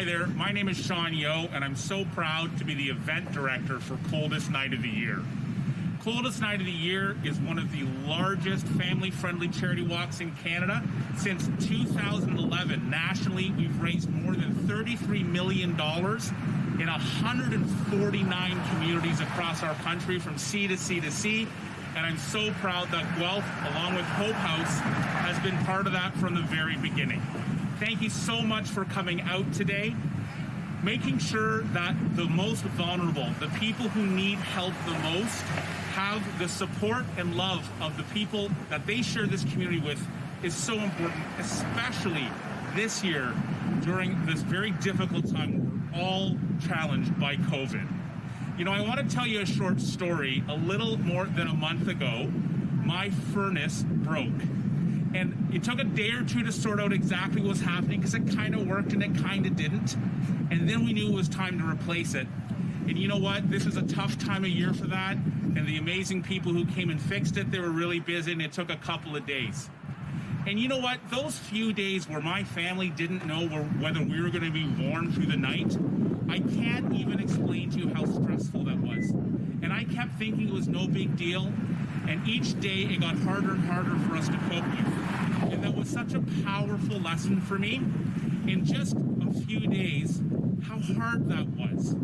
there, my name is Sean Yo, and I'm so proud to be the event director for Coldest Night of the Year. Coldest Night of the Year is one of the largest family-friendly charity walks in Canada. Since 2011, nationally, we've raised more than $33 million in 149 communities across our country from sea to sea to sea. And I'm so proud that Guelph, along with Hope House, has been part of that from the very beginning. Thank you so much for coming out today, making sure that the most vulnerable, the people who need help the most, have the support and love of the people that they share this community with is so important, especially this year during this very difficult time. We're all challenged by COVID. You know, I want to tell you a short story. A little more than a month ago, my furnace broke. And it took a day or two to sort out exactly what was happening because it kind of worked and it kind of didn't. And then we knew it was time to replace it. And you know what? This is a tough time of year for that. And the amazing people who came and fixed it, they were really busy and it took a couple of days. And you know what? Those few days where my family didn't know whether we were going to be warm through the night, I can't even explain to you how stressful that was. And I kept thinking it was no big deal. And each day it got harder and harder for us to cope with. And that was such a powerful lesson for me in just a few days, how hard that was.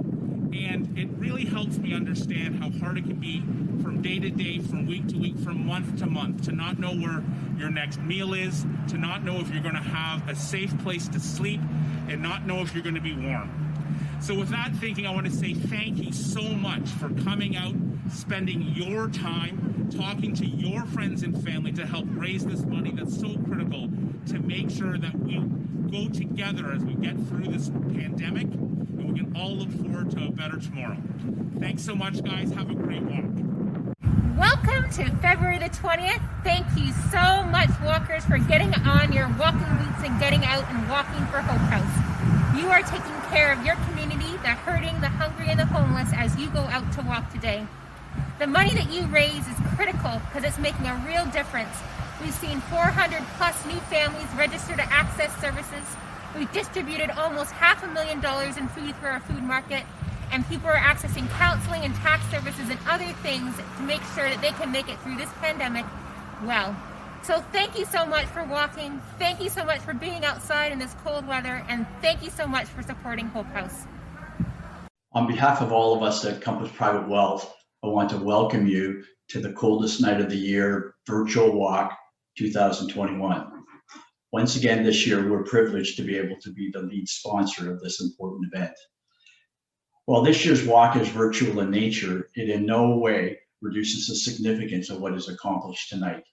And it really helps me understand how hard it can be from day to day, from week to week, from month to month, to not know where your next meal is, to not know if you're going to have a safe place to sleep, and not know if you're going to be warm. So with that thinking, I want to say thank you so much for coming out, spending your time, talking to your friends and family to help raise this money that's so critical to make sure that we go together as we get through this pandemic, and we can all look forward to a better tomorrow. Thanks so much, guys. Have a great walk. Welcome to February the 20th. Thank you so much, walkers, for getting on your walking boots and getting out and walking for Hope House. You are taking care of your community, the hurting, the hungry, and the homeless as you go out to walk today. The money that you raise is critical because it's making a real difference. We've seen 400 plus new families register to access services. We've distributed almost $500,000 in food through our food market, and people are accessing counseling and tax services and other things to make sure that they can make it through this pandemic well. So thank you so much for walking. Thank you so much for being outside in this cold weather, and thank you so much for supporting Hope House. On behalf of all of us at Compass Private Wealth, I want to welcome you to the Coldest Night of the Year Virtual Walk 2021. Once again this year, we're privileged to be able to be the lead sponsor of this important event. While this year's walk is virtual in nature, it in no way reduces the significance of what is accomplished tonight.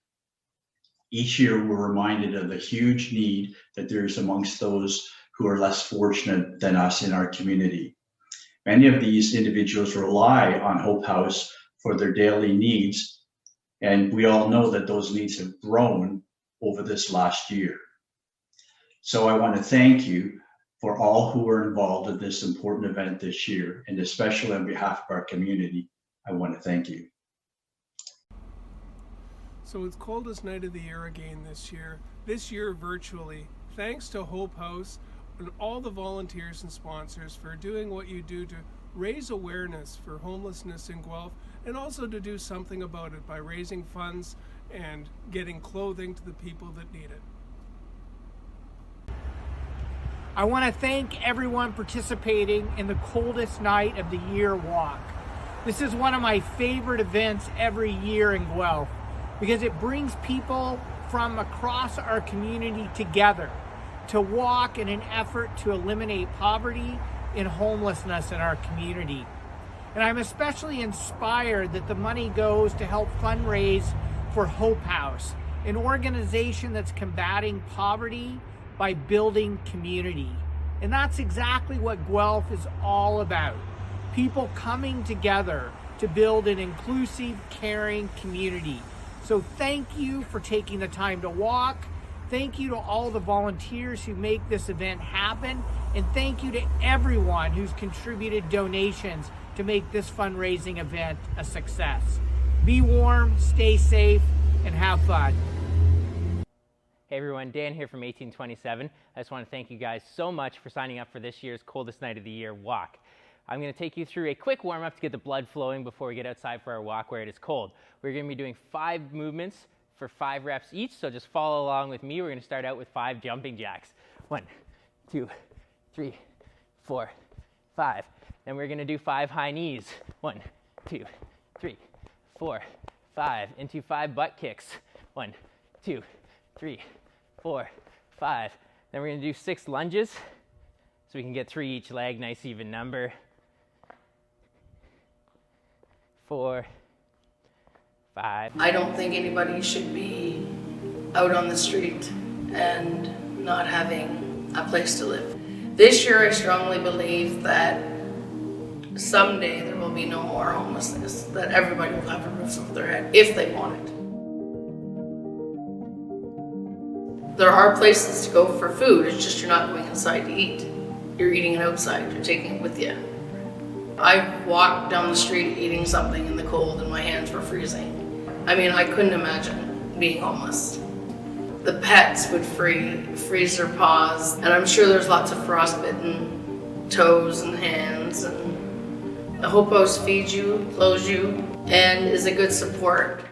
Each year, we're reminded of the huge need that there is amongst those who are less fortunate than us in our community. Many of these individuals rely on Hope House for their daily needs, and we all know that those needs have grown over this last year. So I want to thank you for all who are involved in this important event this year, and especially on behalf of our community, I want to thank you. So it's Coldest Night of the Year again this year virtually. Thanks to Hope House and all the volunteers and sponsors for doing what you do to raise awareness for homelessness in Guelph, and also to do something about it by raising funds and getting clothing to the people that need it. I want to thank everyone participating in the Coldest Night of the Year walk. This is one of my favorite events every year in Guelph because it brings people from across our community together to walk in an effort to eliminate poverty and homelessness in our community. And I'm especially inspired that the money goes to help fundraise for Hope House, an organization that's combating poverty by building community. And that's exactly what Guelph is all about. People coming together to build an inclusive, caring community. So thank you for taking the time to walk. Thank you to all the volunteers who make this event happen. And thank you to everyone who's contributed donations to make this fundraising event a success. Be warm, stay safe, and have fun. Hey everyone, Dan here from 1827. I just want to thank you guys so much for signing up for this year's Coldest Night of the Year walk. I'm going to take you through a quick warm-up to get the blood flowing before we get outside for our walk where it is cold. We're going to be doing 5 movements for 5 reps each, so just follow along with me. We're going to start out with 5 jumping jacks. 1, 2, 3, 4, 5. Then we're going to do 5 high knees. 1, 2, 3, 4, 5. Into 5 butt kicks. 1, 2, 3, 4, 5. Then we're going to do 6 lunges so we can get 3 each leg, nice even number. 4, 5. I don't think anybody should be out on the street and not having a place to live. This year I strongly believe that someday there will be no more homelessness, that everybody will have a roof over their head if they want it. There are places to go for food, it's just you're not going inside to eat. You're eating it outside, you're taking it with you. I walked down the street eating something in the cold and my hands were freezing. I mean, I couldn't imagine being homeless. The pets would freeze their paws, and I'm sure there's lots of frostbitten toes and hands. And the Hope House feeds you, clothes you, and is a good support.